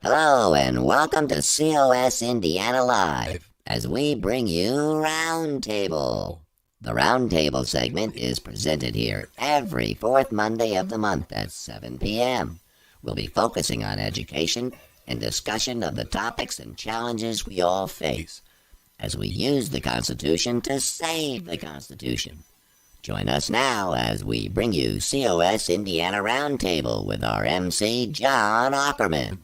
Hello and welcome to COS Indiana Live as we bring you Roundtable. The Roundtable segment is presented here every fourth Monday of the month at 7 p.m. We'll be focusing on education and discussion of the topics and challenges we all face as we use the Constitution to save the Constitution. Join us now as we bring you COS Indiana Roundtable with our MC, John Ackerman.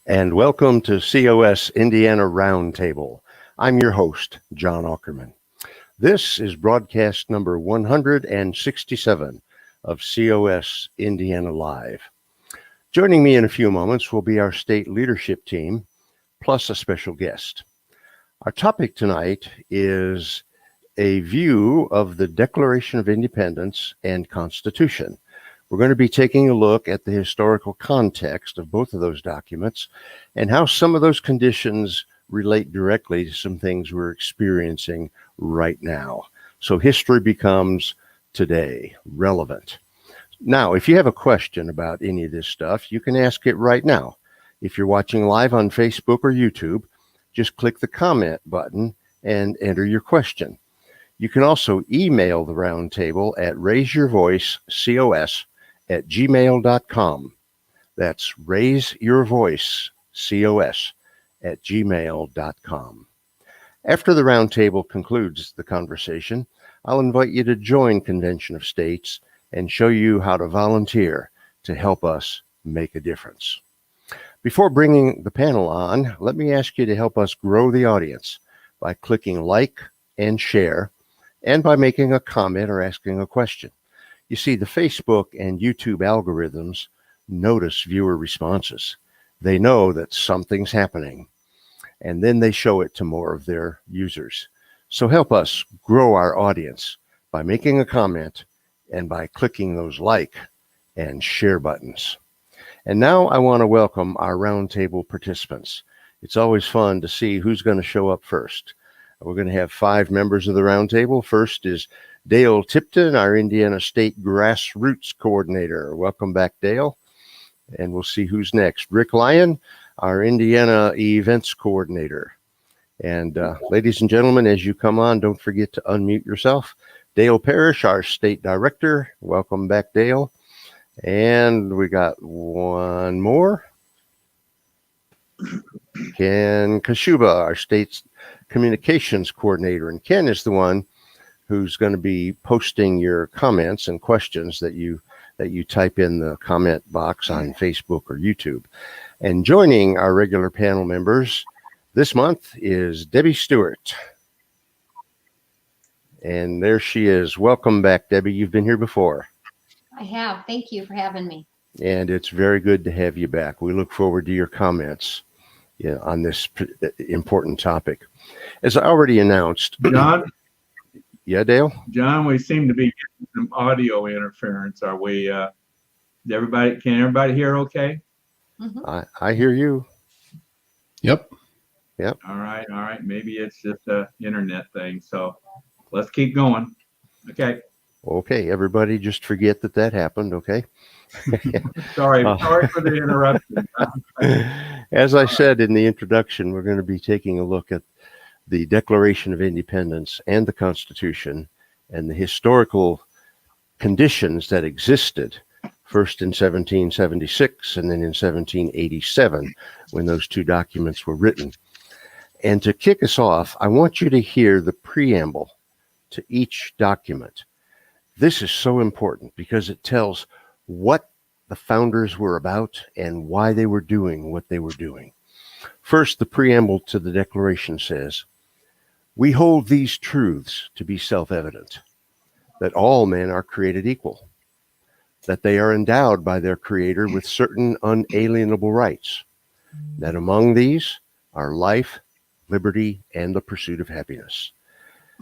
And welcome to COS Indiana Roundtable. I'm your host, John Ackerman. This is broadcast number 167 of COS Indiana Live. Joining me in a few moments will be our state leadership team, plus a special guest. Our topic tonight is a view of the Declaration of Independence and Constitution. We're going to be taking a look at the historical context of both of those documents and how some of those conditions relate directly to some things we're experiencing right now. So history becomes today relevant. Now, if you have a question about any of this stuff, you can ask it right now. If you're watching live on Facebook or YouTube, just click the comment button and enter your question. You can also email the roundtable at raiseyourvoicecos@gmail.com. That's raiseyourvoicecos@gmail.com. After the roundtable concludes the conversation, I'll invite you to join Convention of States and show you how to volunteer to help us make a difference. Before bringing the panel on, let me ask you to help us grow the audience by clicking like and share, and by making a comment or asking a question. You see, the Facebook and YouTube algorithms notice viewer responses. They know that something's happening, and then they show it to more of their users. So help us grow our audience by making a comment and by clicking those like and share buttons. And now I want to welcome our roundtable participants. It's always fun to see who's going to show up first. We're going to have 5 members of the roundtable. First is Dale Tipton, our Indiana State Grassroots Coordinator. Welcome back, Dale. And we'll see who's next. Rick Lyon, our Indiana Events Coordinator. And ladies and gentlemen, as you come on, don't forget to unmute yourself. Dale Parrish, our State Director. Welcome back, Dale. And we got one more. Ken Kashuba, our State's Communications Coordinator. And Ken is the one who's going to be posting your comments and questions that you type in the comment box on Facebook or YouTube. And joining our regular panel members this month is Debbie Stewart. And there she is. Welcome back, Debbie. You've been here before. I have. Thank you for having me. And it's very good to have you back. We look forward to your comments on this important topic. As I already announced, John? Yeah, Dale? John, we seem to be getting some audio interference. Are we, can everybody hear okay? Mm-hmm. I hear you. Yep. All right. Maybe it's just a internet thing. So let's keep going. Okay. Okay, everybody just forget that happened, okay? Sorry for the interruption. As I said in the introduction, we're going to be taking a look at the Declaration of Independence and the Constitution and the historical conditions that existed first in 1776 and then in 1787 when those two documents were written. And to kick us off, I want you to hear the preamble to each document. This is so important because it tells what the founders were about and why they were doing what they were doing. First, the preamble to the Declaration says, "We hold these truths to be self-evident, that all men are created equal, that they are endowed by their Creator with certain unalienable rights, that among these are life, liberty, and the pursuit of happiness,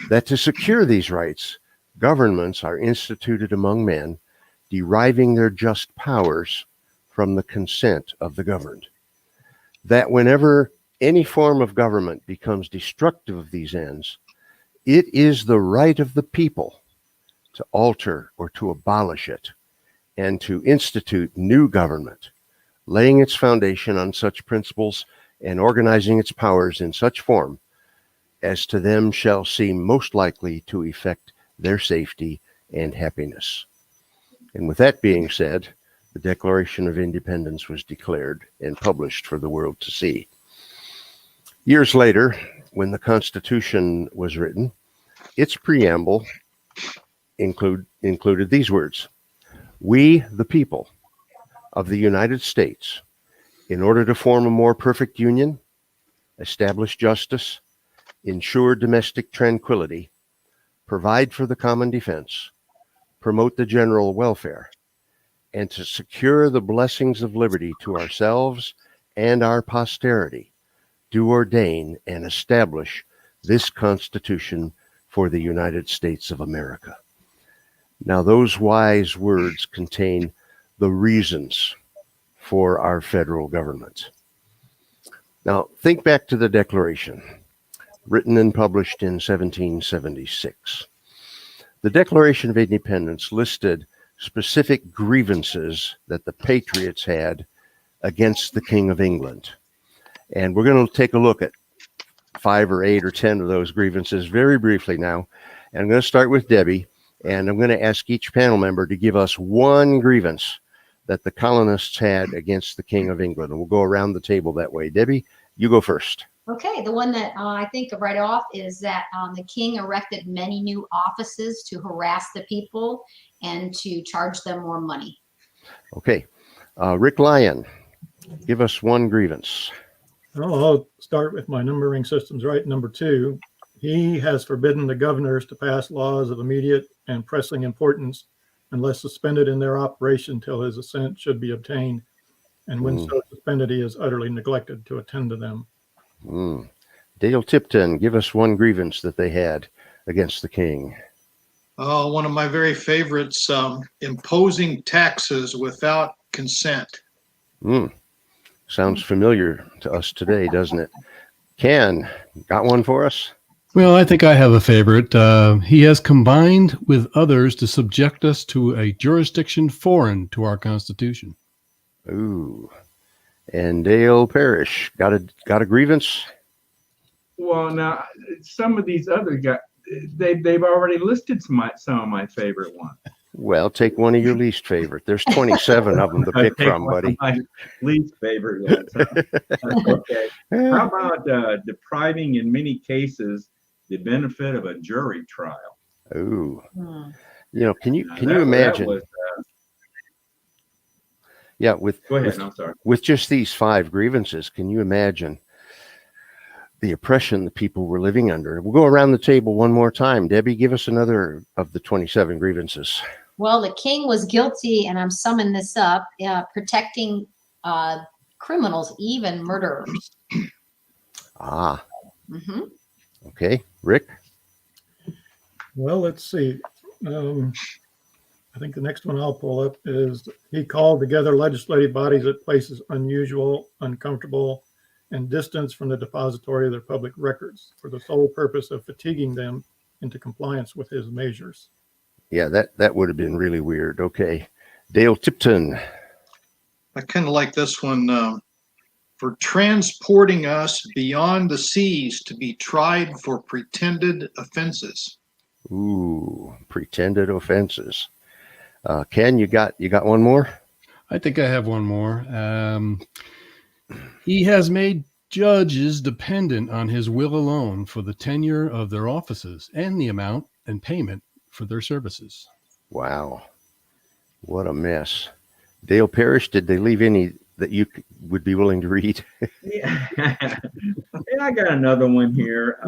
that to secure these rights, governments are instituted among men, deriving their just powers from the consent of the governed, that whenever any form of government becomes destructive of these ends, it is the right of the people to alter or to abolish it, and to institute new government, laying its foundation on such principles and organizing its powers in such form as to them shall seem most likely to effect their safety and happiness." And with that being said, the Declaration of Independence was declared and published for the world to see. Years later, when the Constitution was written, its preamble included these words: "We, the people of the United States, in order to form a more perfect union, establish justice, ensure domestic tranquility, provide for the common defense, promote the general welfare, and to secure the blessings of liberty to ourselves and our posterity, do ordain and establish this Constitution for the United States of America." Now, those wise words contain the reasons for our federal government. Now, think back to the Declaration, written and published in 1776. The Declaration of Independence listed specific grievances that the Patriots had against the King of England. And we're going to take a look at 5 or 8 or 10 of those grievances very briefly now. And I'm going to start with Debbie, and I'm going to ask each panel member to give us one grievance that the colonists had against the King of England. And we'll go around the table that way. Debbie, you go first. Okay, the one that I think of right off is that the king erected many new offices to harass the people and to charge them more money. Okay. Rick Lyon, give us one grievance. Oh, I'll start with my numbering systems right. Number 2, he has forbidden the governors to pass laws of immediate and pressing importance unless suspended in their operation till his assent should be obtained. And when so suspended, he is utterly neglected to attend to them. Dale Tipton, give us one grievance that they had against the king. Oh, one of my very favorites, imposing taxes without consent. Sounds familiar to us today, doesn't it? Ken, got one for us? Well, I think I have a favorite. He has combined with others to subject us to a jurisdiction foreign to our Constitution. Ooh. And Dale Parrish, got a grievance? Well, now some of these other guys, they've already listed some of my favorite ones. Well, take one of your least favorite. There's 27 of them to pick Take from, one of buddy. my least favorite ones. Okay. How about depriving, in many cases, the benefit of a jury trial? Ooh. Can you That imagine? was, with go ahead. I'm sorry. with just these 5 grievances, can you imagine the oppression the people were living under? We'll go around the table one more time. Debbie, give us another of the 27 grievances. Well, the king was guilty, and I'm summing this up, protecting criminals, even murderers. Okay. Rick? Well, let's see. I think the next one I'll pull up is he called together legislative bodies at places unusual, uncomfortable, and distant from the depository of their public records for the sole purpose of fatiguing them into compliance with his measures. Yeah, that would have been really weird. Okay. Dale Tipton. I kind of like this one, for transporting us beyond the seas to be tried for pretended offenses. Ooh, pretended offenses. Ken, you got one more? I think I have one more. He has made judges dependent on his will alone for the tenure of their offices and the amount and payment for their services. Wow. What a mess. Dale Parrish, did they leave any that you would be willing to read? Yeah. And I got another one here.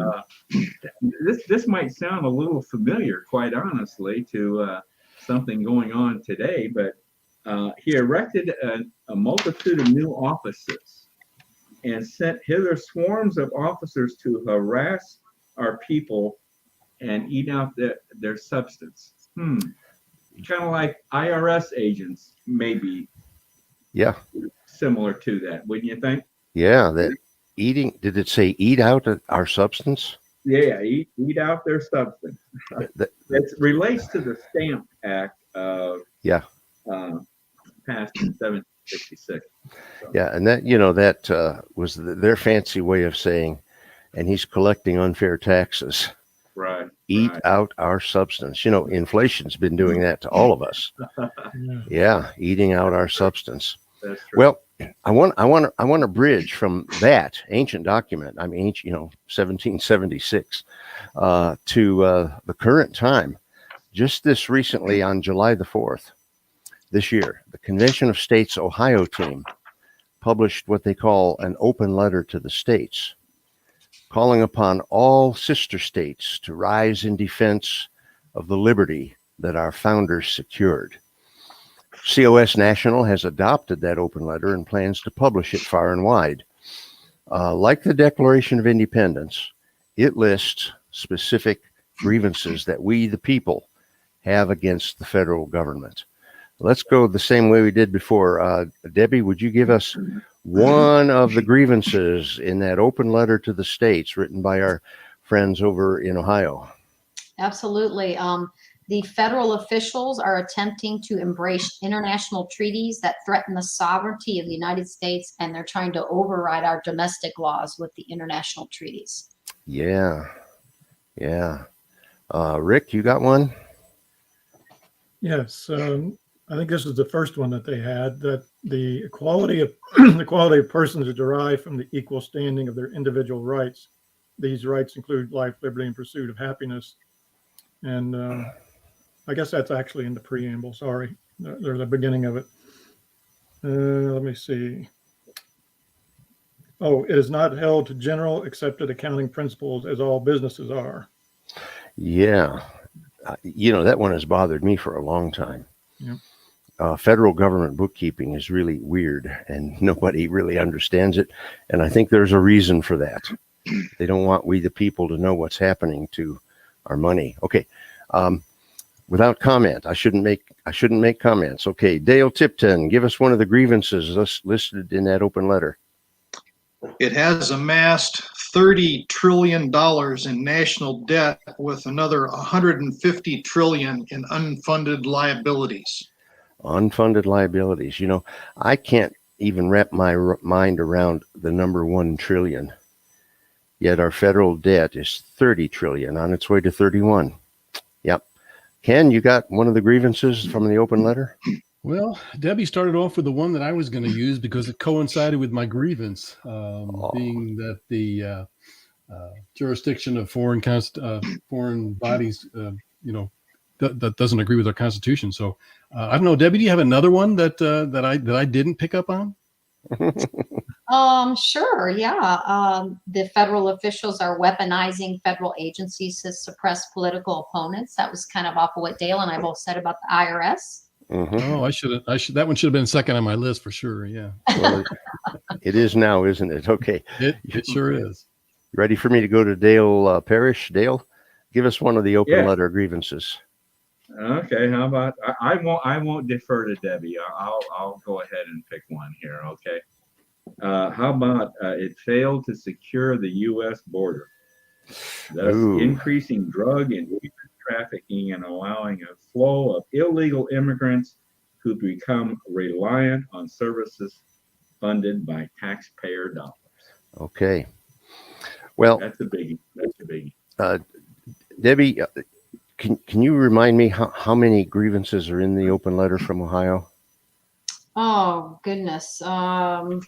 This might sound a little familiar, quite honestly, to something going on today, but he erected a multitude of new offices and sent hither swarms of officers to harass our people and eat out their substance. Kind of like IRS agents, maybe. Yeah. Similar to that, wouldn't you think? Yeah, that eating, did it say eat out our substance? Yeah, eat out their substance. It relates to the Stamp Act of passed in 1766. So. Yeah, and that was their fancy way of saying, and he's collecting unfair taxes. Right. Eat out our substance. Inflation's been doing that to all of us. Yeah, eating out our substance. That's true. Well, I want to bridge from that ancient document. 1776, to the current time. Just this recently, on July the 4th, this year, the Convention of States Ohio team published what they call an open letter to the states, calling upon all sister states to rise in defense of the liberty that our founders secured. COS National has adopted that open letter and plans to publish it far and wide. Like the Declaration of Independence, it lists specific grievances that we, the people, have against the federal government. Let's go the same way we did before. Debbie, would you give us one of the grievances in that open letter to the states written by our friends over in Ohio? Absolutely. The federal officials are attempting to embrace international treaties that threaten the sovereignty of the United States, and they're trying to override our domestic laws with the international treaties. Yeah. Rick, you got one? Yes. I think this is the first one that they had, that the equality of persons is derived from the equal standing of their individual rights. These rights include life, liberty, and pursuit of happiness. And I guess that's actually in the preamble. Sorry, there's the beginning of it. Let me see. Oh, it is not held to general accepted accounting principles as all businesses are. Yeah. That one has bothered me for a long time. Yep. Federal government bookkeeping is really weird and nobody really understands it. And I think there's a reason for that. They don't want we the people to know what's happening to our money. Okay. Without comment, I shouldn't make comments. Okay. Dale Tipton, give us one of the grievances listed in that open letter. It has amassed $30 trillion in national debt with another $150 trillion in unfunded liabilities. Unfunded liabilities. I can't even wrap my mind around the number 1 trillion. Yet our federal debt is 30 trillion, on its way to 31. Yep. Ken, you got one of the grievances from the open letter? Well, Debbie started off with the one that I was going to use because it coincided with my grievance, being that the jurisdiction of foreign bodies, that doesn't agree with our Constitution. So I don't know, Debbie, do you have another one that I didn't pick up on? Sure. Yeah. The federal officials are weaponizing federal agencies to suppress political opponents. That was kind of off of what Dale and I both said about the IRS. Mm-hmm. Oh, that one should have been second on my list for sure. Yeah. Well, it is now, isn't it? Okay. It sure is. Ready for me to go to Dale Parrish? Dale, give us one of the open letter grievances. Okay. How about I won't defer to Debbie. I'll go ahead and pick one here. Okay. How about it failed to secure the U.S. border, thus increasing drug and human trafficking and allowing a flow of illegal immigrants who become reliant on services funded by taxpayer dollars. Okay. Well, that's a biggie. Debbie, Can you remind me how many grievances are in the open letter from Ohio? Oh, goodness. I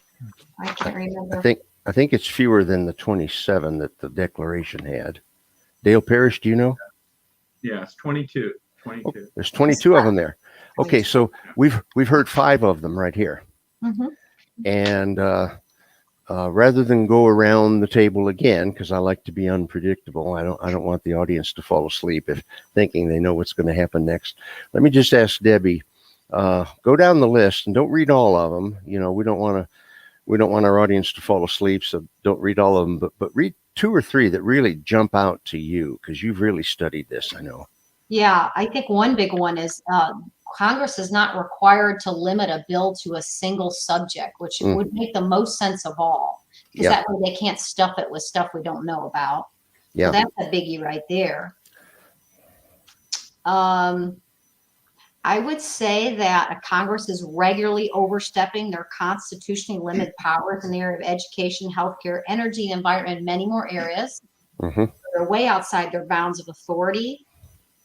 can't remember. I think it's fewer than the 27 that the declaration had. Dale Parrish, do you know? Yeah, it's 22. Oh, there's 22 of them there. Okay, so we've heard 5 of them right here. Mm-hmm. And rather than go around the table again, because I like to be unpredictable, I don't want the audience to fall asleep if thinking they know what's going to happen next. Let me just ask Debbie, go down the list and don't read all of them. You know, we don't want our audience to fall asleep, so don't read all of them, but read 2 or 3 that really jump out to you, because you've really studied this, I know. Yeah, I think one big one is Congress is not required to limit a bill to a single subject, which would make the most sense of all, because that way they can't stuff it with stuff we don't know about. Yeah. So that's a biggie right there. I would say that Congress is regularly overstepping their constitutionally limited powers in the area of education, healthcare, energy, environment, and many more areas. Mm-hmm. They're way outside their bounds of authority.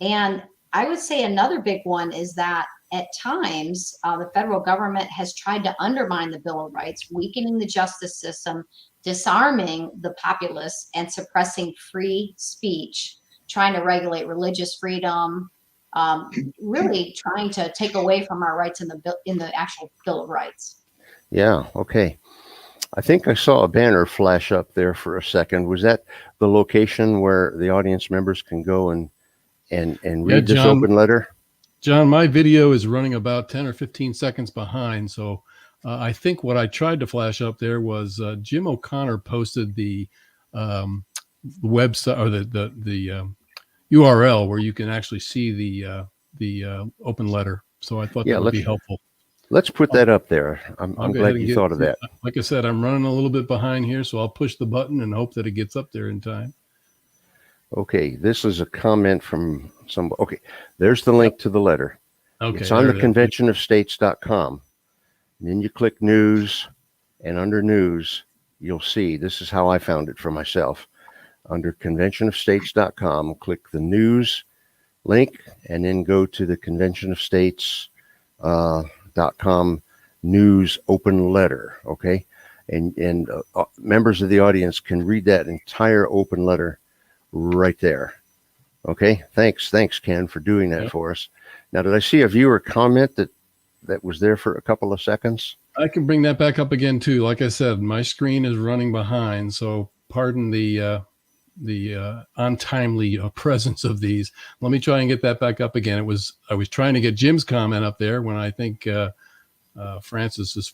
And I would say another big one is that at times the federal government has tried to undermine the Bill of Rights, weakening the justice system, disarming the populace, and suppressing free speech, trying to regulate religious freedom, really trying to take away from our rights in the actual Bill of Rights. Yeah. Okay. I think I saw a banner flash up there for a second. Was that the location where the audience members can go and read this open letter? John, my video is running about 10 or 15 seconds behind. So I think what I tried to flash up there was Jim O'Connor posted the website, or the URL where you can actually see the open letter. So I thought that would be helpful. Let's put that up there. I'm glad you thought of that. Like I said, I'm running a little bit behind here, so I'll push the button and hope that it gets up there in time. Okay, this is a comment from somebody. Okay, there's the link to the letter. Okay, it's on the conventionofstates.com. And then you click news, and under news, you'll see, this is how I found it for myself. Under conventionofstates.com, click the news link, and then go to the conventionofstates.com news open letter. Okay, and members of the audience can read that entire open letter right there. Okay, thanks Ken for doing that for us. Now, did I see a viewer comment that was there for a couple of seconds? I can bring that back up again too. Like I said, my screen is running behind, so pardon the untimely presence of these. Let me try and get that back up again. I was trying to get Jim's comment up there when I think Francis's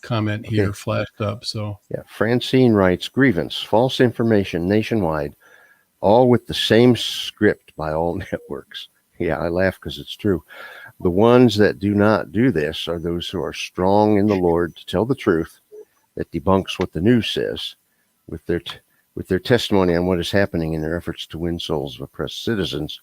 comment here flashed up. So yeah, Francine writes, grievance, false information nationwide, all with the same script by all networks. Yeah, I laugh because it's true. The ones that do not do this are those who are strong in the Lord to tell the truth that debunks what the news says with their testimony on what is happening in their efforts to win souls of oppressed citizens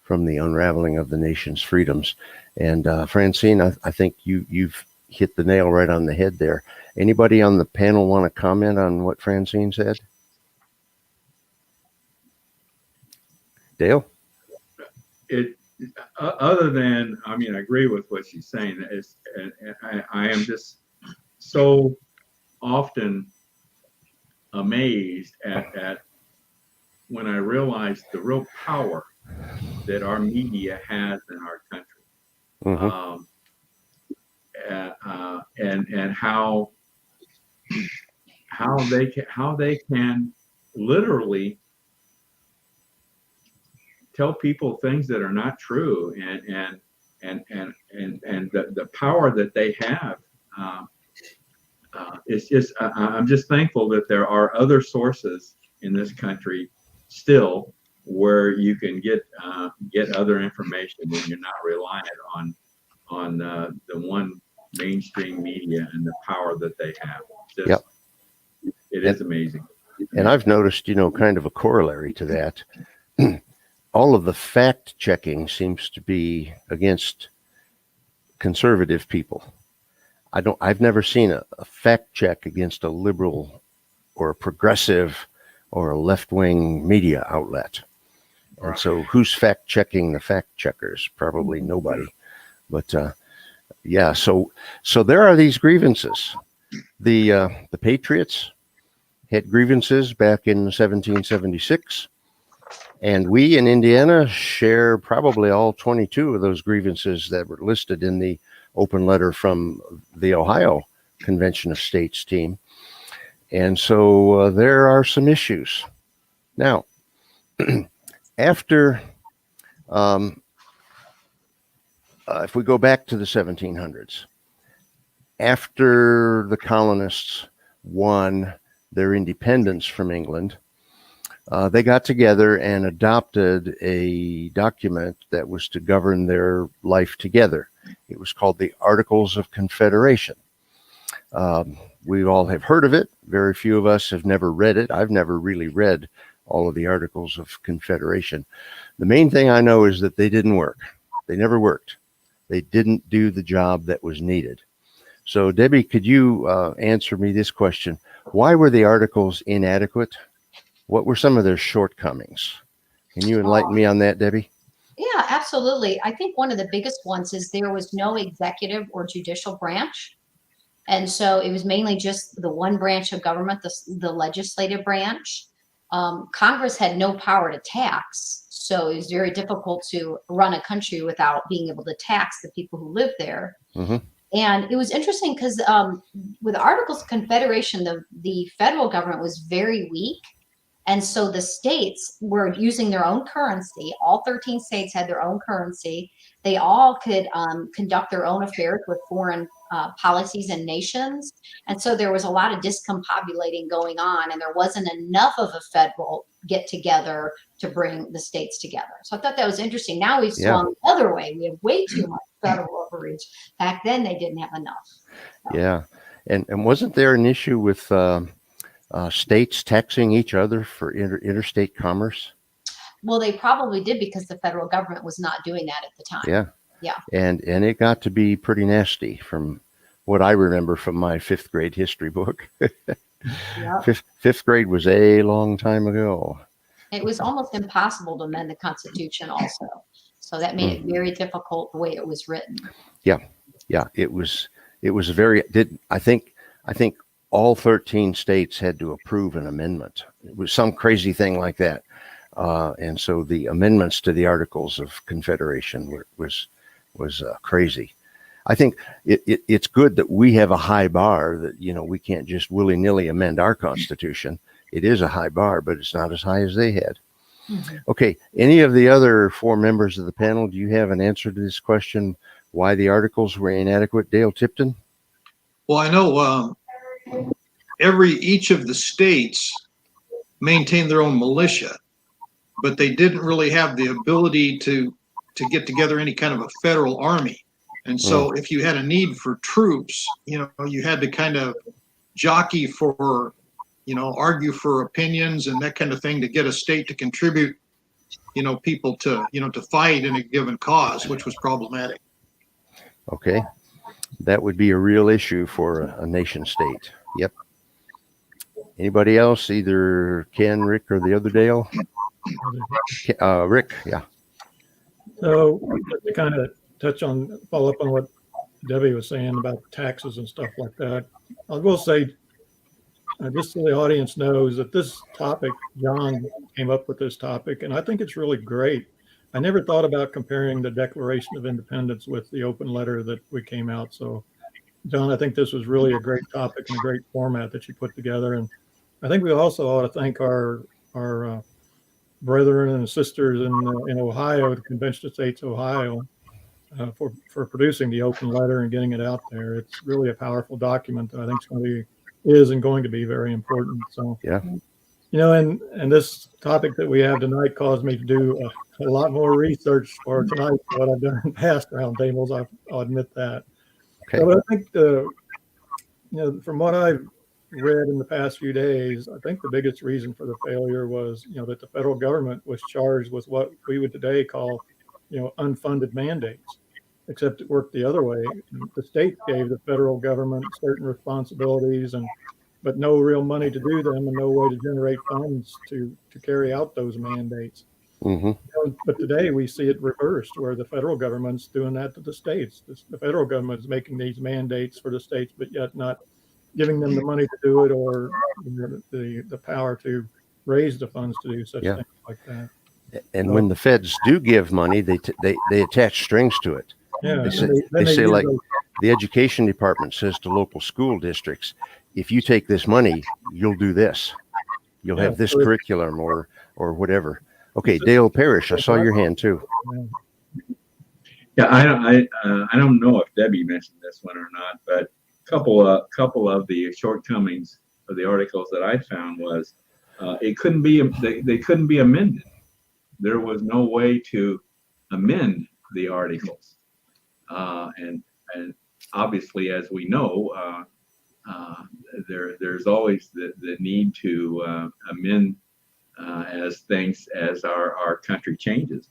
from the unraveling of the nation's freedoms. And Francine, I think you've hit the nail right on the head there. Anybody on the panel want to comment on what Francine said? Dale? Other than, I mean, I agree with what she's saying. I am just so often amazed at when I realize the real power that our media has in our country, and how they can literally tell people things that are not true, and the power that they have. It's just, I'm just thankful that there are other sources in this country still where you can get other information when you're not reliant on the one mainstream media and the power that they have. Just, it is amazing. And I've noticed, kind of a corollary to that. All of the fact checking seems to be against conservative people. I've never seen a fact check against a liberal or a progressive or a left-wing media outlet. And so who's fact checking the fact checkers? Probably nobody. But yeah, so there are these grievances. The Patriots had grievances back in 1776, and we in Indiana share probably all 22 of those grievances that were listed in the open letter from the Ohio Convention of States team. And so there are some issues. Now, after, if we go back to the 1700s, after the colonists won their independence from England, they got together and adopted a document that was to govern their life together. It was called the Articles of Confederation. We all have heard of it. Very few of us have never read it. I've never really read all of the Articles of Confederation. The main thing I know is that they didn't work. They never worked. They didn't do the job that was needed. So, Debbie, could you answer me this question? Why were the articles inadequate? What were some of their shortcomings? Can you enlighten me on that, Debbie? Yeah, absolutely. I think one of the biggest ones is there was no executive or judicial branch. And so it was mainly just the one branch of government, the legislative branch. Congress had no power to tax. So it was very difficult to run a country without being able to tax the people who live there. Mm-hmm. And it was interesting because with the Articles of Confederation, the federal government was very weak. And so the states were using their own currency. All 13 states had their own currency. They all could conduct their own affairs with foreign policies and nations. And so there was a lot of discombobulating going on, and there wasn't enough of a federal get together to bring the states together. So I thought that was interesting. Now we've swung the other way. We have way too much federal overreach. Back then they didn't have enough. So. Yeah. And wasn't there an issue with states taxing each other for interstate commerce? Well, they probably did because the federal government was not doing that at the time. Yeah. Yeah. And it got to be pretty nasty from what I remember from my fifth grade history book. Yep. Fifth grade was a long time ago. It was almost impossible to amend the Constitution also. So that made it very difficult the way it was written. Yeah. Yeah. It was I think all 13 states had to approve an amendment. It was some crazy thing like that. And so the amendments to the Articles of Confederation was crazy. I think it's good that we have a high bar that, we can't just willy-nilly amend our Constitution. It is a high bar, but it's not as high as they had. Mm-hmm. Okay. Any of the other four members of the panel, do you have an answer to this question? Why the articles were inadequate? Dale Tipton? Well, I know each of the states maintained their own militia, but they didn't really have the ability to get together any kind of a federal army. And so if you had a need for troops, you had to kind of jockey for, argue for opinions and that kind of thing to get a state to contribute, people to fight in a given cause, which was problematic. Okay. That would be a real issue for a nation state. Yep. Anybody else? Either Ken, Rick, or the other Dale? Rick, yeah. So to kind of follow up on what Debbie was saying about taxes and stuff like that, I will say, just so the audience knows that this topic, John came up with this topic, and I think it's really great. I never thought about comparing the Declaration of Independence with the open letter that we came out. So, John, I think this was really a great topic and a great format that you put together. And I think we also ought to thank our brethren and sisters in Ohio, the Convention of States, Ohio, for producing the open letter and getting it out there. It's really a powerful document that I think is going to be very important. So, yeah. And this topic that we have tonight caused me to do a lot more research for tonight than what I've done in past roundtables. I'll admit that. Okay. So I think from what I've read in the past few days, I think the biggest reason for the failure was, that the federal government was charged with what we would today call, unfunded mandates, except it worked the other way. The state gave the federal government certain responsibilities but no real money to do them and no way to generate funds to carry out those mandates. Mm-hmm. But today we see it reversed, where the federal government's doing that to the states. The federal government is making these mandates for the states, but yet not giving them the money to do it, or the power to raise the funds to do such Yeah. things like that. And when the feds do give money, they attach strings to it. Yeah, They say, then they say use like those- the education department says to local school districts, if you take this money, you'll do this. You'll Yeah, have this so it's- curriculum or whatever. Okay, Dale Parrish, I saw your hand too. Yeah, I don't know if Debbie mentioned this one or not, but couple of the shortcomings of the articles that I found was it couldn't be they couldn't be amended. There was no way to amend the articles, and obviously, as we know, there's always the need to amend as our country changes.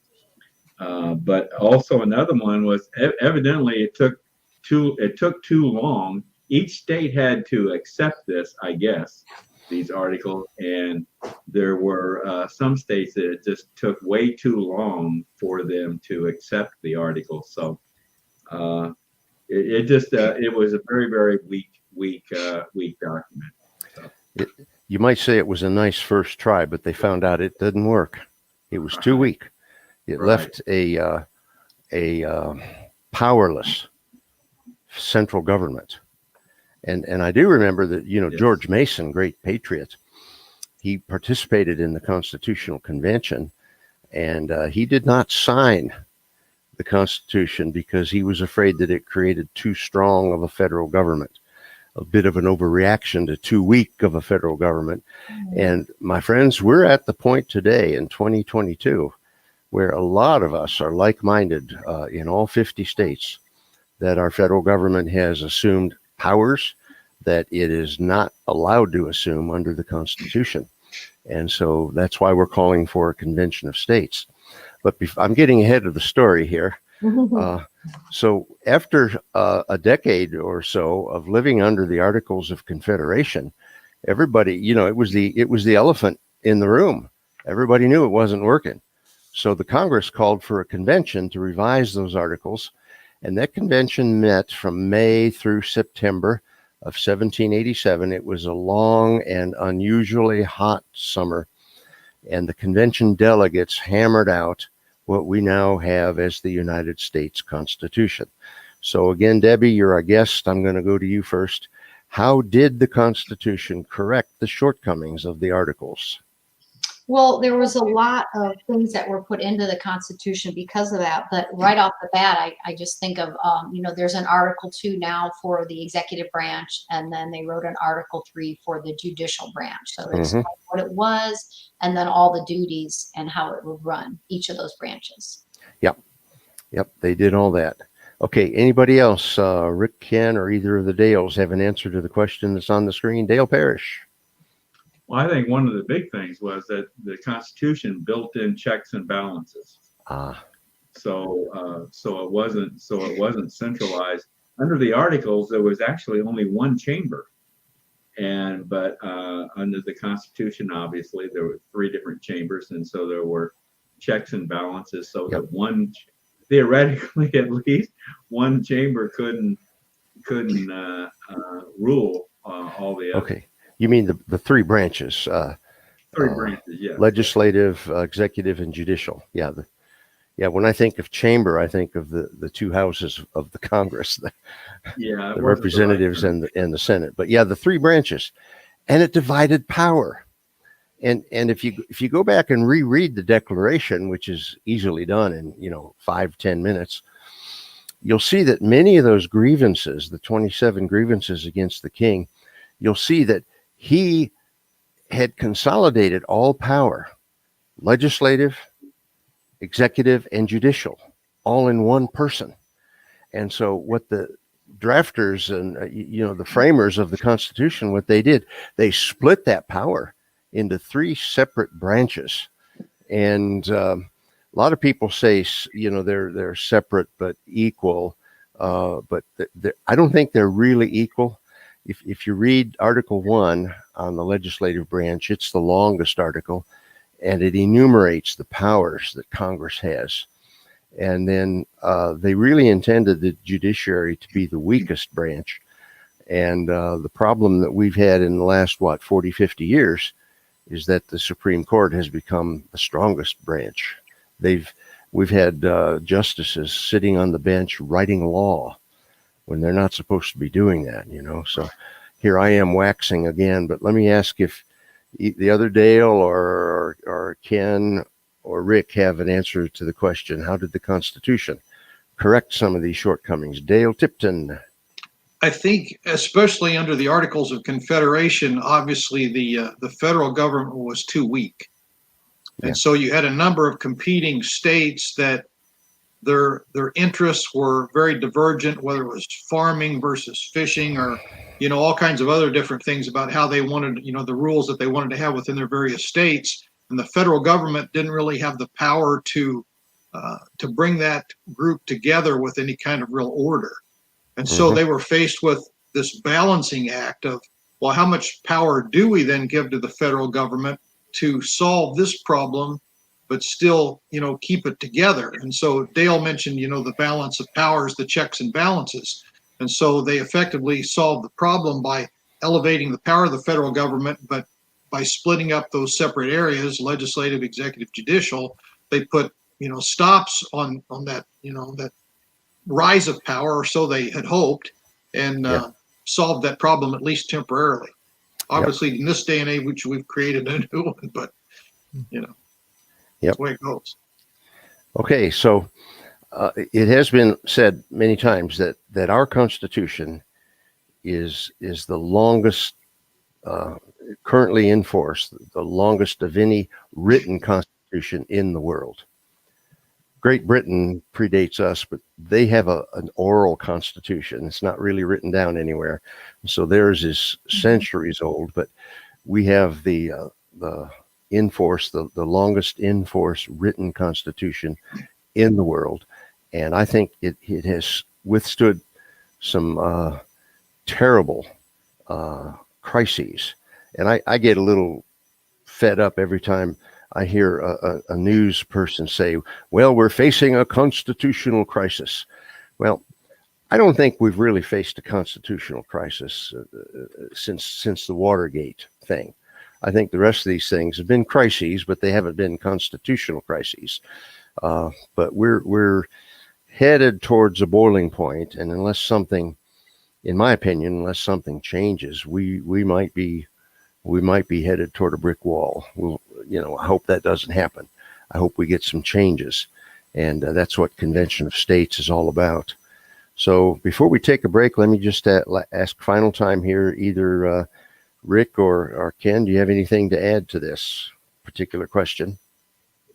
But also another one was evidently it took too long. Each state had to accept this, I guess, these articles, and there were some states that it just took way too long for them to accept the articles. So it was a very weak document. So. You might say it was a nice first try, but they found out it didn't work. It was too weak. It left a powerless central government. And I do remember that, Yes. George Mason, great patriot, he participated in the Constitutional Convention, and he did not sign the Constitution because he was afraid that it created too strong of a federal government, a bit of an overreaction to too weak of a federal government. And my friends, we're at the point today in 2022 where a lot of us are like-minded in all 50 states, that our federal government has assumed powers that it is not allowed to assume under the Constitution. And so that's why we're calling for a convention of states. But I'm getting ahead of the story here. So after a decade or so of living under the Articles of Confederation, everybody, it was the elephant in the room. Everybody knew it wasn't working. So the Congress called for a convention to revise those articles, and that convention met from May through September of 1787. It was a long and unusually hot summer, and the convention delegates hammered out what we now have as the United States Constitution. So again, Debbie, you're our guest. I'm going to go to you first. How did the Constitution correct the shortcomings of the articles? Well, there was a lot of things that were put into the Constitution because of that. But right off the bat, I just think of, there's an Article 2 now for the executive branch, and then they wrote an Article 3 for the judicial branch. So it's what it was, and then all the duties and how it would run each of those branches. Yep, they did all that. Okay, anybody else, Rick, Ken, or either of the Dales have an answer to the question that's on the screen? Dale Parrish. Well, I think one of the big things was that the Constitution built in checks and balances. So it wasn't centralized. Under the Articles, there was actually only one chamber, but under the Constitution, obviously, there were three different chambers, and so there were checks and balances. So that theoretically, at least one chamber couldn't rule all the other. Okay. You mean the three branches? Three branches, yeah. Legislative, executive, and judicial. Yeah. When I think of chamber, I think of the two houses of the Congress, the representatives and the Senate. But yeah, the three branches, and it divided power. And if you go back and reread the Declaration, which is easily done in 5-10 minutes, you'll see that many of those grievances, the 27 grievances against the king, you'll see that he had consolidated all power, legislative, executive, and judicial, all in one person. And so what the drafters and, the framers of the Constitution, what they did, they split that power into three separate branches. And a lot of people say, they're separate but equal, but I don't think they're really equal. If you read Article 1 on the legislative branch, it's the longest article, and it enumerates the powers that Congress has. And then they really intended the judiciary to be the weakest branch. And the problem that we've had in the last, 40, 50 years is that the Supreme Court has become the strongest branch. We've had justices sitting on the bench writing law when they're not supposed to be doing that, So here I am waxing again, but let me ask if the other Dale or Ken or Rick have an answer to the question, how did the Constitution correct some of these shortcomings? Dale Tipton. I think, especially under the Articles of Confederation, obviously the federal government was too weak. And so you had a number of competing states that their interests were very divergent, whether it was farming versus fishing or, all kinds of other different things about how they wanted, the rules that they wanted to have within their various states. And the federal government didn't really have the power to bring that group together with any kind of real order. And so they were faced with this balancing act of, well, how much power do we then give to the federal government to solve this problem, but still, keep it together? And so Dale mentioned, the balance of powers, the checks and balances. And so they effectively solved the problem by elevating the power of the federal government, but by splitting up those separate areas, legislative, executive, judicial, they put, stops on that, that rise of power, or so they had hoped, and solved that problem at least temporarily. Obviously, in this day and age, we've created a new one, but that's the way it goes. Okay, so it has been said many times that our Constitution is the longest currently in force, the longest of any written constitution in the world. Great Britain predates us, but they have an oral constitution. It's not really written down anywhere. So theirs is centuries old, but we have the in force, the longest in force written constitution in the world. And I think it has withstood some terrible crises. And I get a little fed up every time I hear a news person say, well, we're facing a constitutional crisis. Well, I don't think we've really faced a constitutional crisis since the Watergate thing. I think the rest of these things have been crises, but they haven't been constitutional crises. But we're headed towards a boiling point, and unless something, in my opinion, unless something changes, we might be headed toward a brick wall. I hope that doesn't happen. I hope we get some changes, and that's what Convention of States is all about. So before we take a break, let me just ask final time here, either Rick or Ken, do you have anything to add to this particular question?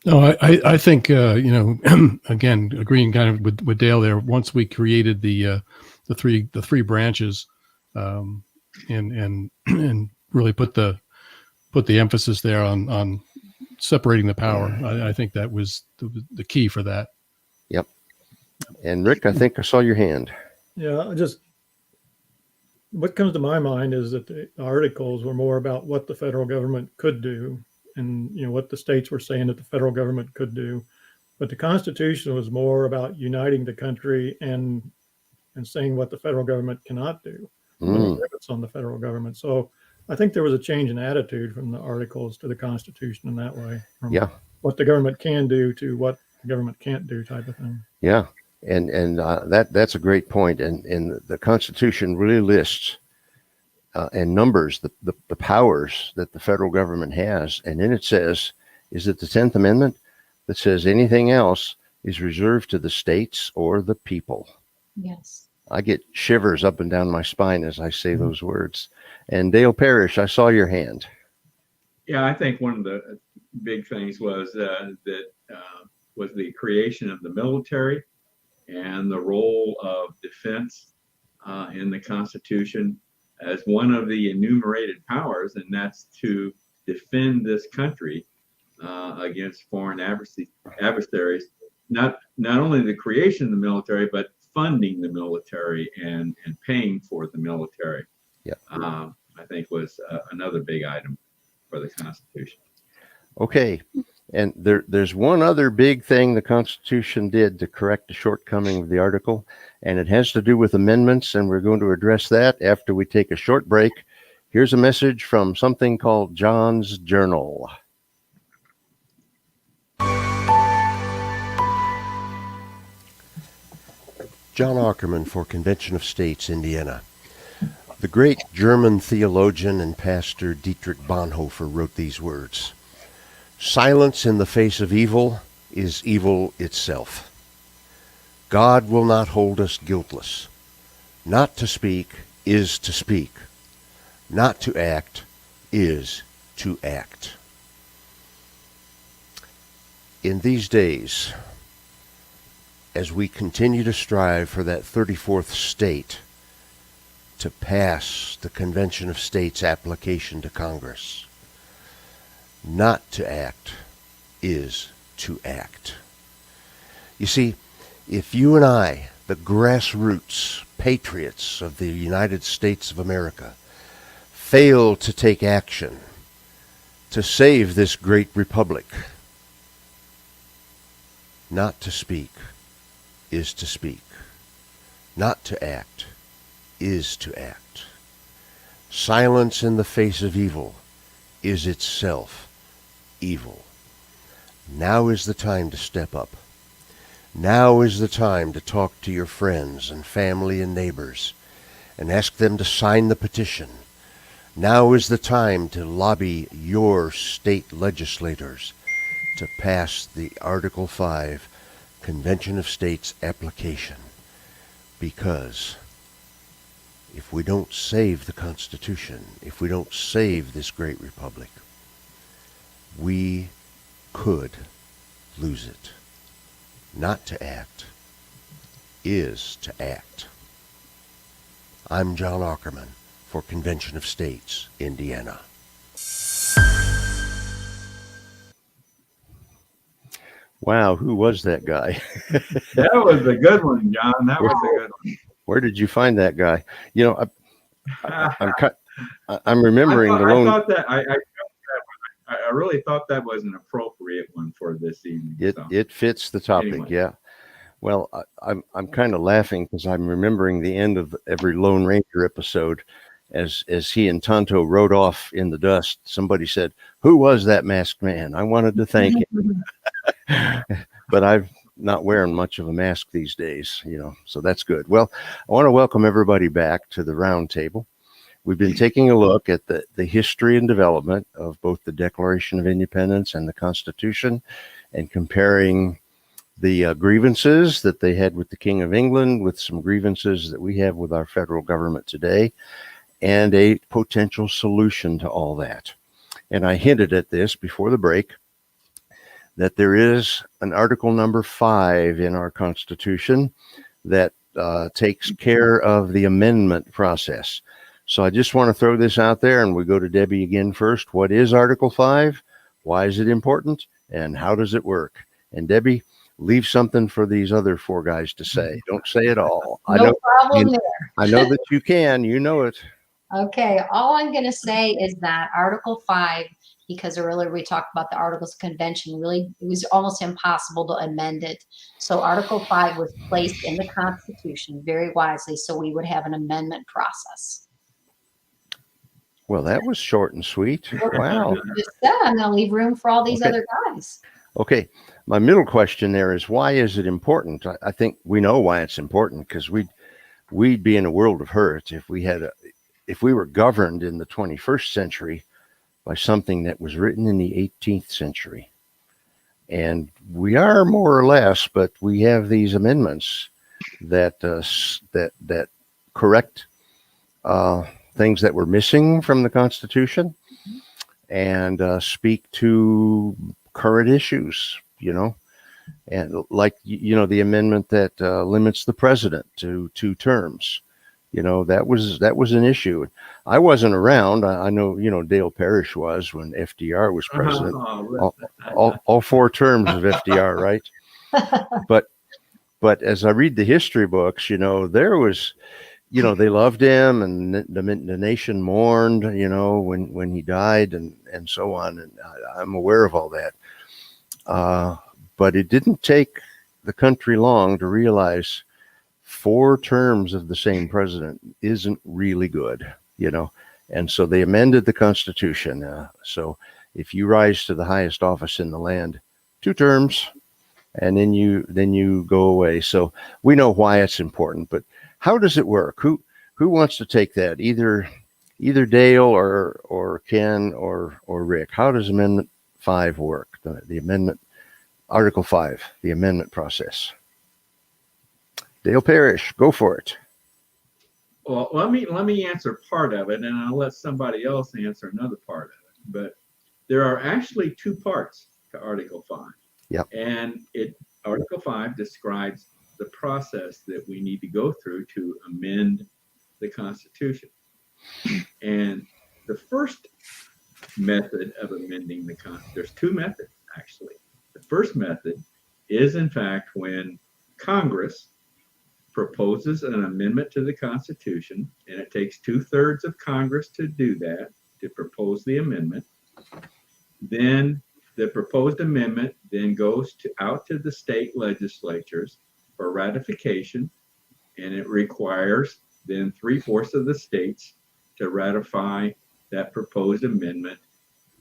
No, I think, again, agreeing kind of with Dale there, once we created the three branches and really put the emphasis there on separating the power, I think that was the key for that. Yep. And Rick, I think I saw your hand. Yeah, what comes to my mind is that the articles were more about what the federal government could do and, what the states were saying that the federal government could do. But the Constitution was more about uniting the country and saying what the federal government cannot do, limits on the federal government. So I think there was a change in attitude from the articles to the Constitution in that way. From what the government can do to what the government can't do type of thing. Yeah. And that's a great point. And the Constitution really lists and numbers the powers that the federal government has. And then it says, is it the 10th Amendment that says anything else is reserved to the states or the people? Yes. I get shivers up and down my spine as I say those words. And Dale Parrish, I saw your hand. Yeah, I think one of the big things was was the creation of the military and the role of defense in the Constitution as one of the enumerated powers, and that's to defend this country against foreign adversaries. Not only the creation of the military, but funding the military and paying for the military. Yeah. I think was another big item for the Constitution. Okay. And there's one other big thing the Constitution did to correct the shortcoming of the article, and it has to do with amendments, and we're going to address that after we take a short break. Here's a message from something called John's Journal. John Ackerman for Convention of States, Indiana. The great German theologian and pastor Dietrich Bonhoeffer wrote these words: "Silence in the face of evil is evil itself. God will not hold us guiltless. Not to speak is to speak. Not to act is to act." In these days, as we continue to strive for that 34th state to pass the Convention of States application to Congress, not to act is to act. You see, if you and I, the grassroots patriots of the United States of America, fail to take action to save this great republic, not to speak is to speak. Not to act is to act. Silence in the face of evil is itself evil. Now is the time to step up. Now is the time to talk to your friends and family and neighbors and ask them to sign the petition. Now is the time to lobby your state legislators to pass the Article 5 Convention of States application. Because if we don't save the Constitution, if we don't save this great republic, we could lose it. Not to act is to act. I'm John Ackerman for Convention of States, Indiana. Wow, who was that guy? That was a good one, John. That was a good one. Where did you find that guy? You know, I'm remembering I the lone. I really thought that was an appropriate one for this evening. It fits the topic, Anyway. yeah. Well, I'm kind of laughing because I'm remembering the end of every Lone Ranger episode, as he and Tonto rode off in the dust. Somebody said, "Who was that masked man? I wanted to thank him." But I'm not wearing much of a mask these days, so that's good. Well, I want to welcome everybody back to the Roundtable. We've been taking a look at the history and development of both the Declaration of Independence and the Constitution, and comparing the grievances that they had with the King of England with some grievances that we have with our federal government today, and a potential solution to all that. And I hinted at this before the break, that there is an Article number 5 in our Constitution that takes care of the amendment process. So I just want to throw this out there, and we go to Debbie again first. What is Article 5? Why is it important? And how does it work? And Debbie, leave something for these other 4 guys to say. Don't say it all. No problem there. I know that you can. You know it. Okay, all I'm going to say is that Article 5, because earlier we talked about the Articles of Convention, really, it was almost impossible to amend it. So Article 5 was placed in the Constitution very wisely, so we would have an amendment process. Well, that was short and sweet. Wow. Just said, I'm going to leave room for all these Okay. other guys. Okay. My middle question there is, why is it important? I think we know why it's important, because we'd be in a world of hurt if we were governed in the 21st century by something that was written in the 18th century. And we are more or less, but we have these amendments that correct things that were missing from the Constitution and speak to current issues, and like, the amendment that limits the president to 2 terms. That was an issue. I wasn't around. I know, Dale Parrish was when FDR was president. All 4 terms of FDR, right? But as I read the history books, there was, they loved him, and the nation mourned, when he died, and so on. And I'm aware of all that. But it didn't take the country long to realize 4 terms of the same president isn't really good, And so they amended the Constitution. So if you rise to the highest office in the land, 2 terms, and then you go away. So we know why it's important, but how does it work? Who wants to take that? Either Dale or Ken or Rick. How does Amendment 5 work? The amendment, Article 5, the amendment process. Dale Parrish, go for it. Well, let me answer part of it, and I'll let somebody else answer another part of it. But there are actually 2 parts to Article 5. Yep. And Article 5 describes the process that we need to go through to amend the Constitution. And the first method of amending the Constitution, there's 2 methods, actually. The first method is, in fact, when Congress proposes an amendment to the Constitution, and it takes 2/3 of Congress to do that, to propose the amendment. Then the proposed amendment then goes out to the state legislatures for ratification, and it requires then 3/4 of the states to ratify that proposed amendment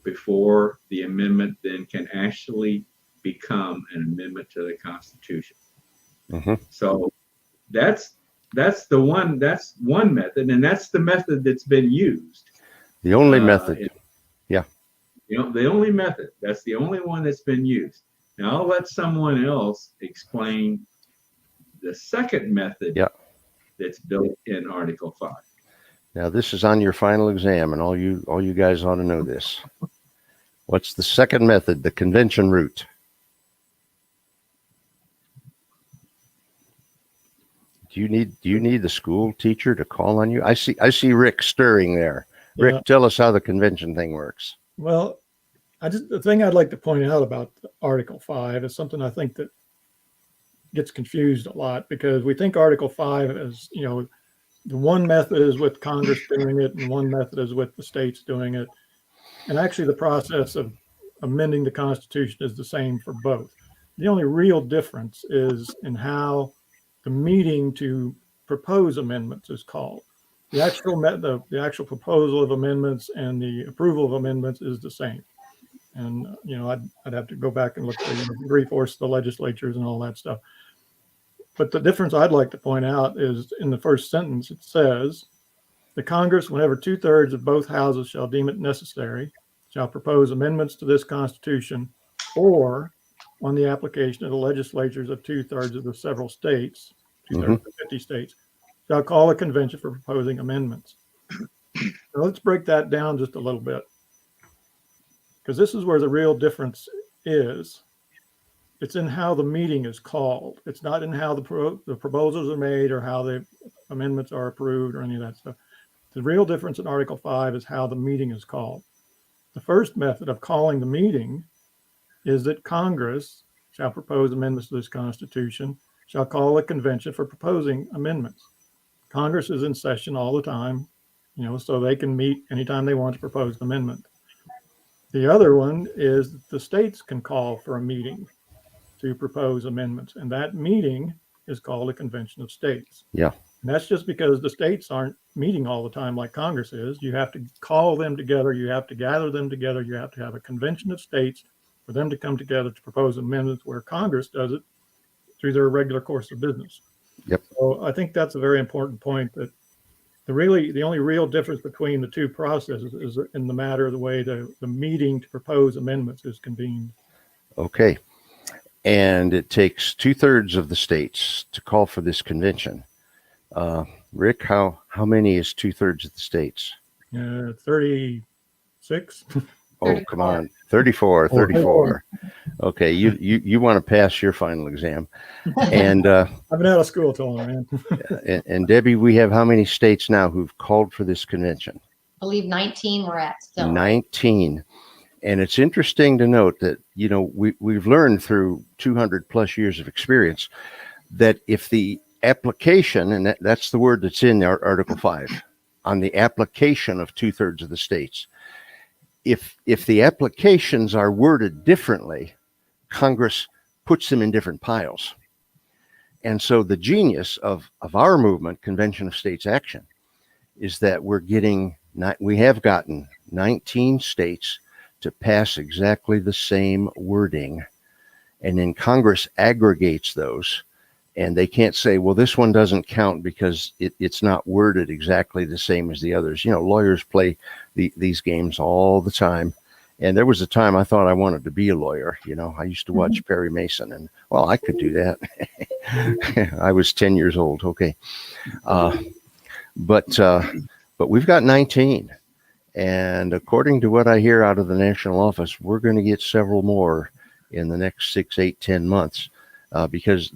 before the amendment then can actually become an amendment to the Constitution. Mm-hmm. So that's one method, and that's the method that's been used. The only method. The only method. That's the only one that's been used. Now I'll let someone else explain the second method that's built in Article 5. Now this is on your final exam, and all you guys ought to know this. What's the second method? The convention route. Do you need the school teacher to call on you? I see Rick stirring there. Rick, tell us how the convention thing works. Well, the thing I'd like to point out about Article 5 is something I think that gets confused a lot, because we think Article 5 is, the one method is with Congress doing it and one method is with the states doing it. And actually the process of amending the Constitution is the same for both. The only real difference is in how the meeting to propose amendments is called. The actual proposal of amendments and the approval of amendments is the same. And, I'd have to go back and look at 3/4 of the legislatures and all that stuff. But the difference I'd like to point out is in the first sentence, it says, the Congress, whenever 2/3 of both houses shall deem it necessary, shall propose amendments to this Constitution, or on the application of the legislatures of 2/3 of the several states, 2/3 of 50 states, shall call a convention for proposing amendments. Now let's break that down just a little bit, because this is where the real difference is. It's in how the meeting is called. It's not in how the proposals are made or how the amendments are approved or any of that stuff. The real difference in Article 5 is how the meeting is called. The first method of calling the meeting is that Congress shall propose amendments to this Constitution, shall call a convention for proposing amendments. Congress is in session all the time, so they can meet anytime they want to propose an amendment. The other one is that the states can call for a meeting to propose amendments, and that meeting is called a convention of states. Yeah. And that's just because the states aren't meeting all the time like Congress is. You have to call them together. You have to gather them together. You have to have a convention of states for them to come together to propose amendments, where Congress does it through their regular course of business. Yep. So I think that's a very important point, that the only real difference between the 2 processes is in the matter of the way the meeting to propose amendments is convened. Okay. And it takes 2/3 of the states to call for this convention. Rick, how many is 2/3 of the states? 36. Oh, come on. 34. Okay. You want to pass your final exam. And I've been out of school too long, man. and Debbie, we have how many states now who've called for this convention? I believe 19 we're at still. 19. And it's interesting to note that, we've learned through 200 plus years of experience that if the application, and that's the word that's in Article 5, on the application of 2/3 of the states. If the applications are worded differently, Congress puts them in different piles. And so the genius of our movement, Convention of States Action, is that we have gotten 19 states to pass exactly the same wording. And then Congress aggregates those, and they can't say, well, this one doesn't count because it's not worded exactly the same as the others. You know, lawyers play these games all the time. And there was a time I thought I wanted to be a lawyer. You know, I used to watch Perry Mason, and well, I could do that. I was 10 years old. Okay. But we've got 19. And according to what I hear out of the national office, we're going to get several more in the next 6, 8, 10 months because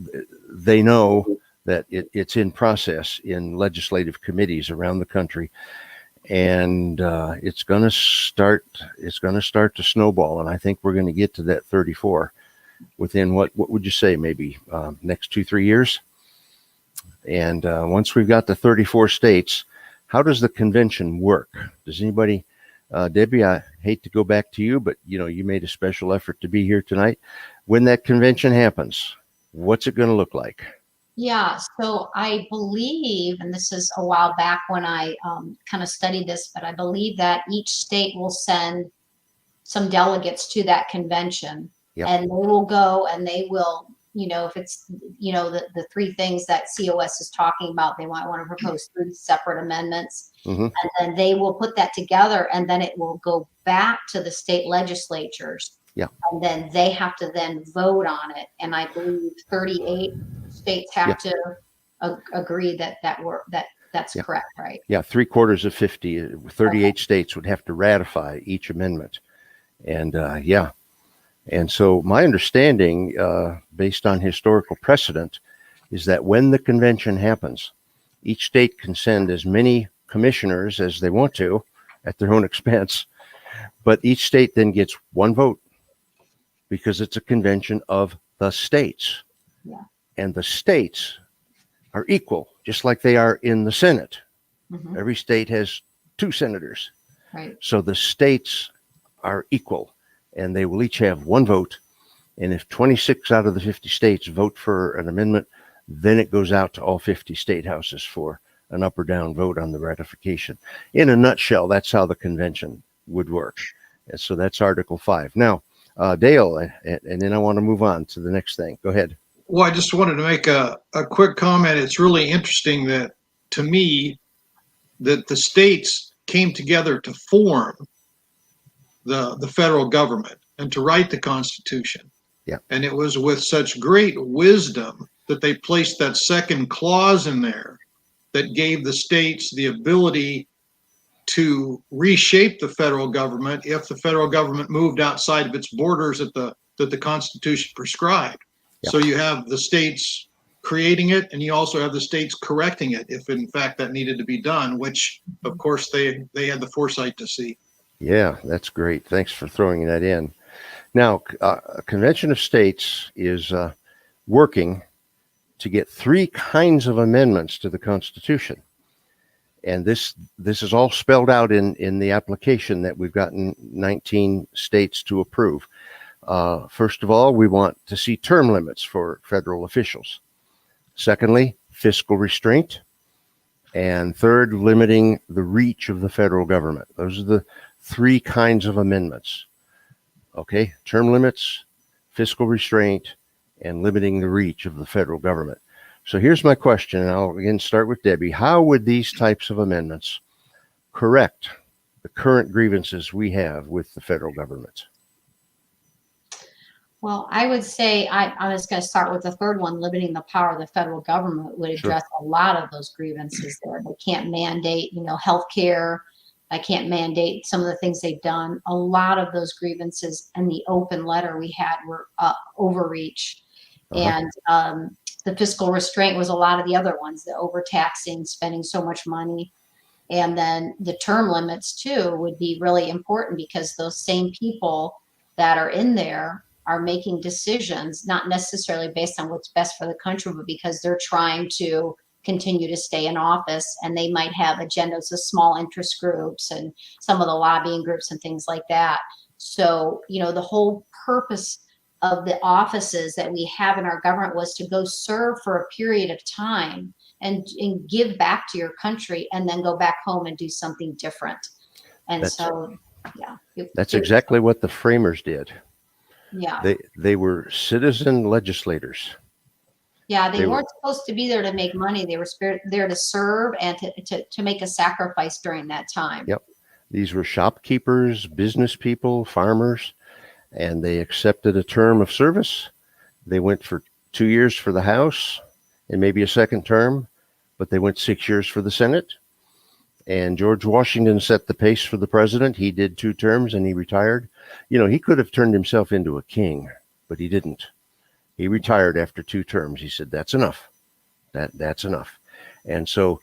they know that it's in process in legislative committees around the country. And it's going to start to snowball. And I think we're going to get to that 34 within what would you say, maybe next 2-3 years? And once we've got to 34 states, how does the convention work? Does anybody, Debbie, I hate to go back to you, but you made a special effort to be here tonight. When that convention happens, what's it going to look like? Yeah, so I believe, and this is a while back when I kind of studied this, but I believe that each state will send some delegates to that convention. Yep. And they will go and they will, if it's, the three things that COS is talking about, they might want to propose 3 separate amendments. And then they will put that together, and then it will go back to the state legislatures. Yeah. And then they have to then vote on it. And I believe 38 states have to agree that's correct, right? Yeah, 3/4 of 50, 38 states would have to ratify each amendment. And and so my understanding, based on historical precedent, is that when the convention happens, each state can send as many commissioners as they want to at their own expense, but each state then gets one vote because it's a convention of the states. Yeah. And the states are equal, just like they are in the Senate. Every state has 2 senators. Right. So the states are equal, and they will each have one vote. And if 26 out of the 50 states vote for an amendment, then it goes out to all 50 state houses for an up or down vote on the ratification. In a nutshell, that's how the convention would work. And so that's Article 5. Now, Dale, and then I want to move on to the next thing. Go ahead. Well, I just wanted to make a quick comment. It's really interesting that, to me, that the states came together to form the federal government and to write the Constitution. Yeah. And it was with such great wisdom that they placed that second clause in there that gave the states the ability to reshape the federal government if the federal government moved outside of its borders that the Constitution prescribed. Yeah. So you have the states creating it, and you also have the states correcting it if in fact that needed to be done, which of course they had the foresight to see. Yeah, that's great. Thanks for throwing that in. Now, Convention of States is working to get 3 kinds of amendments to the Constitution. And this is all spelled out in the application that we've gotten 19 states to approve. First of all, we want to see term limits for federal officials. Secondly, fiscal restraint. And third, limiting the reach of the federal government. Those are the 3 kinds of amendments. Okay, term limits, fiscal restraint, and limiting the reach of the federal government. So here's my question, and I'll again start with Debbie. How would these types of amendments correct the current grievances we have with the federal government? Well, I would say I'm just going to start with the third one. Limiting the power of the federal government would address a lot of those grievances there. They can't mandate, healthcare. I can't mandate some of the things they've done. A lot of those grievances in the open letter we had were overreach. And the fiscal restraint was a lot of the other ones, the overtaxing, spending so much money. And then the term limits too would be really important because those same people that are in there are making decisions, not necessarily based on what's best for the country, but because they're trying to continue to stay in office, and they might have agendas of small interest groups and some of the lobbying groups and things like that. So, the whole purpose of the offices that we have in our government was to go serve for a period of time and give back to your country, and then go back home and do something different. And That's exactly what the framers did. Yeah. They were citizen legislators. Yeah, they weren't supposed to be there to make money. They were there to serve and to make a sacrifice during that time. Yep. These were shopkeepers, business people, farmers, and they accepted a term of service. They went for 2 years for the House and maybe a second term, but they went 6 years for the Senate. And George Washington set the pace for the president. He did 2 terms and he retired. He could have turned himself into a king, but he didn't. He retired after 2 terms. He said, that's enough. That's enough. And so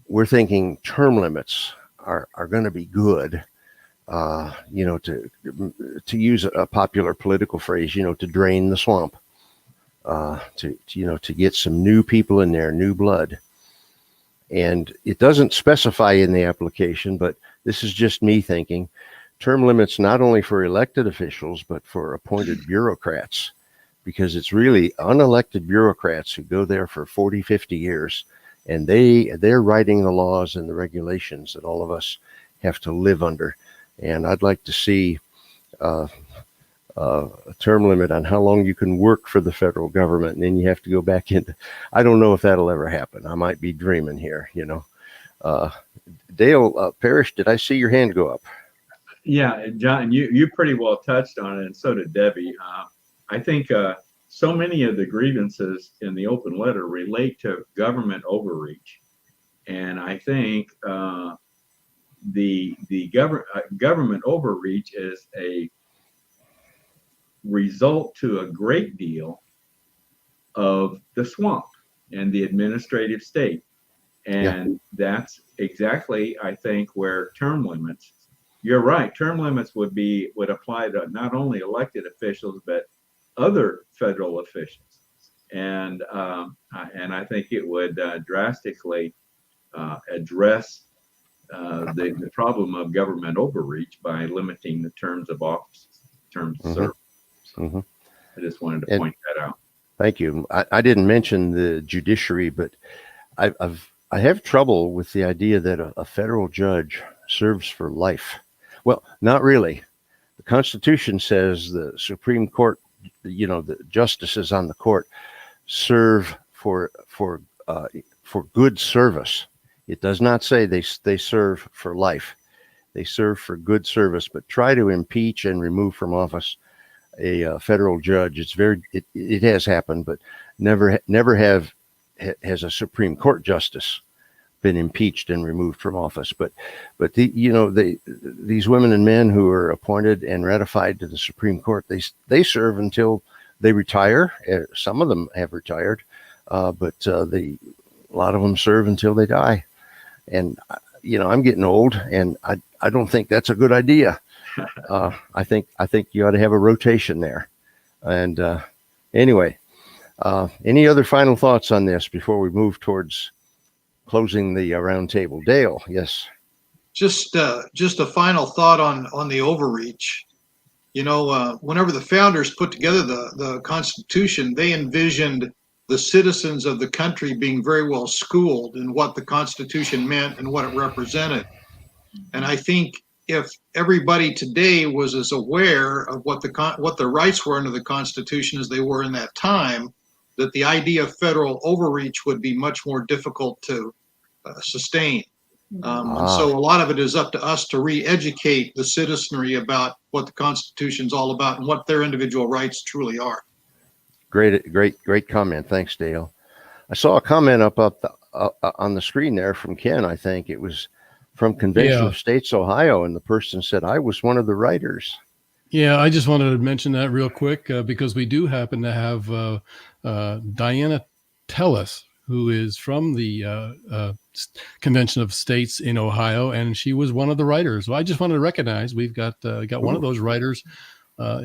we're thinking term limits are going to be good, to use a popular political phrase, to drain the swamp, to get some new people in there, new blood. And it doesn't specify in the application, but this is just me thinking, term limits not only for elected officials, but for appointed bureaucrats, because it's really unelected bureaucrats who go there for 40, 50 years, and they're writing the laws and the regulations that all of us have to live under. And I'd like to see a term limit on how long you can work for the federal government, and then you have to go back into. I don't know if that'll ever happen. I might be dreaming here, Dale Parrish, did I see your hand go up? Yeah, John, you pretty well touched on it, and so did Debbie. I think so many of the grievances in the open letter relate to government overreach, and I think the government overreach is a result to a great deal of the swamp and the administrative state, and that's exactly, I think, where term limits. You're right. Term limits would apply to not only elected officials but other federal officials, and I think it would drastically address the problem of government overreach by limiting the terms of office, terms of service. So I just wanted to point that out. Thank you. I didn't mention the judiciary, but I have trouble with the idea that a federal judge serves for life. Well, not really. The Constitution says the Supreme Court, the justices on the court serve for good service. It does not say they serve for life. They serve for good service, but try to impeach and remove from office a federal judge. It has happened, but never has a Supreme Court justice been impeached and removed from office. But these women and men who are appointed and ratified to the Supreme Court, they serve until they retire. Some of them have retired, but a lot of them serve until they die. And I'm getting old, and I don't think that's a good idea. I think you ought to have a rotation there. And anyway, any other final thoughts on this before we move towards closing the roundtable? Dale, yes. Just a final thought on the overreach. Whenever the founders put together the Constitution, they envisioned the citizens of the country being very well schooled in what the Constitution meant and what it represented. And I think if everybody today was as aware of what the rights were under the Constitution as they were in that time, that the idea of federal overreach would be much more difficult to sustain. And so a lot of it is up to us to re-educate the citizenry about what the Constitution's all about and what their individual rights truly are. Great comment. Thanks, Dale. I saw a comment up on the screen there from Ken. I think it was from Convention of States, Ohio, and the person said, I was one of the writers. Yeah, I just wanted to mention that real quick because we do happen to have Diana Tellis, who is from the Convention of States in Ohio, and she was one of the writers. So I just wanted to recognize we've got one of those writers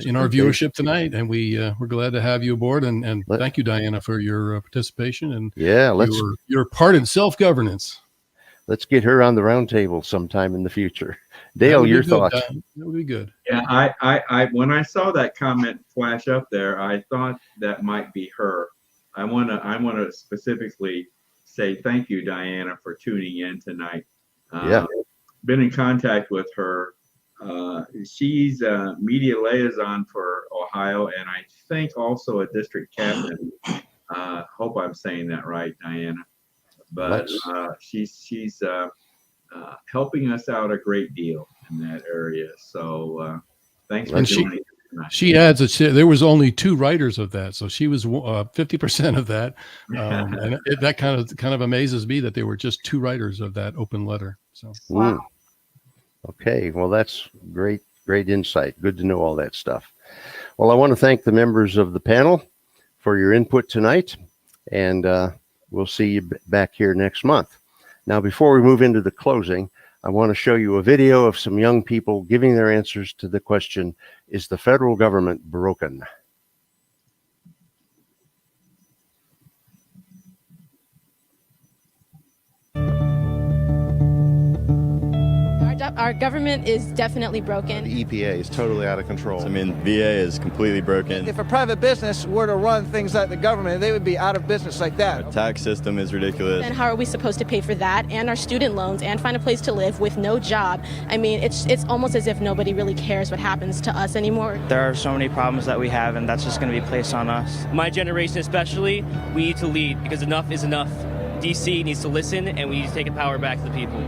in our viewership tonight, and we're glad to have you aboard. And thank you, Diana, for your participation and your part in self-governance. Let's get her on the roundtable sometime in the future. Dale, your thoughts? That would be good. Yeah, I when I saw that comment flash up there, I thought that might be her. I wanna specifically say thank you, Diana, for tuning in tonight. Been in contact with her. She's a media liaison for Ohio, and I think also a district captain. Hope I'm saying that right, Diana. But she's helping us out a great deal in that area. So thanks for joining us tonight. She adds there was only 2 writers of that, so she was 50% of that, and that kind of amazes me that there were just 2 writers of that open letter. So wow. Okay, well, that's great insight. Good to know all that stuff. Well, I want to thank the members of the panel for your input tonight, and we'll see you back here next month. Now, before we move into the closing, I want to show you a video of some young people giving their answers to the question, is the federal government broken? Our government is definitely broken. The EPA is totally out of control. I mean, VA is completely broken. If a private business were to run things like the government, they would be out of business like that. Our tax system is ridiculous. And how are we supposed to pay for that and our student loans and find a place to live with no job? I mean, it's almost as if nobody really cares what happens to us anymore. There are so many problems that we have, and that's just going to be placed on us. My generation especially, we need to lead because enough is enough. DC needs to listen, and we need to take the power back to the people.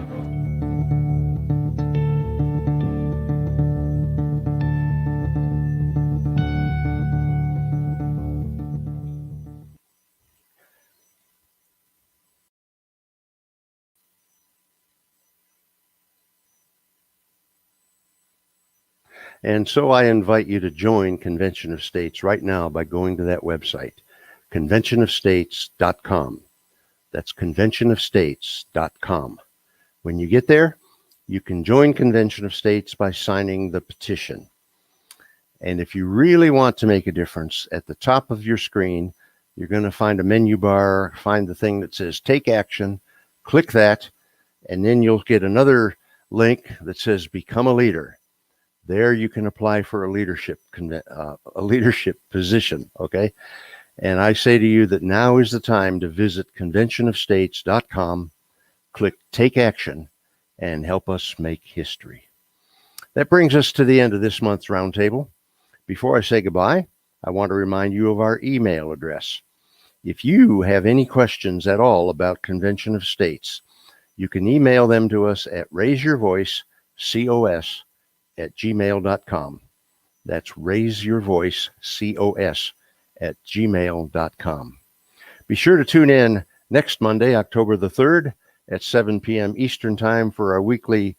And so I invite you to join Convention of States right now by going to that website, conventionofstates.com. That's conventionofstates.com. When you get there, you can join Convention of States by signing the petition. And if you really want to make a difference, at the top of your screen, you're going to find a menu bar, find the thing that says Take Action, click that, and then you'll get another link that says Become a Leader. There you can apply for a leadership position, okay? And I say to you that now is the time to visit conventionofstates.com, click Take Action, and help us make history. That brings us to the end of this month's roundtable. Before I say goodbye, I want to remind you of our email address. If you have any questions at all about Convention of States, you can email them to us at raiseyourvoicecos@gmail.com. That's raiseyourvoicecos@gmail.com. Be sure to tune in next Monday, October the 3rd at 7 p.m. Eastern Time for our weekly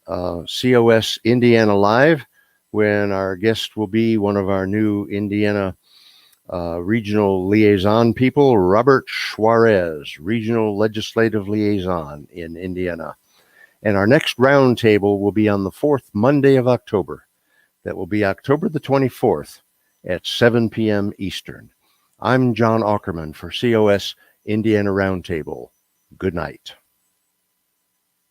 COS Indiana Live, when our guest will be one of our new Indiana regional liaison people, Robert Suarez, regional legislative liaison in Indiana. And our next roundtable will be on the 4th Monday of October. That will be October the 24th at 7 p.m. Eastern. I'm John Ackerman for COS Indiana Roundtable. Good night.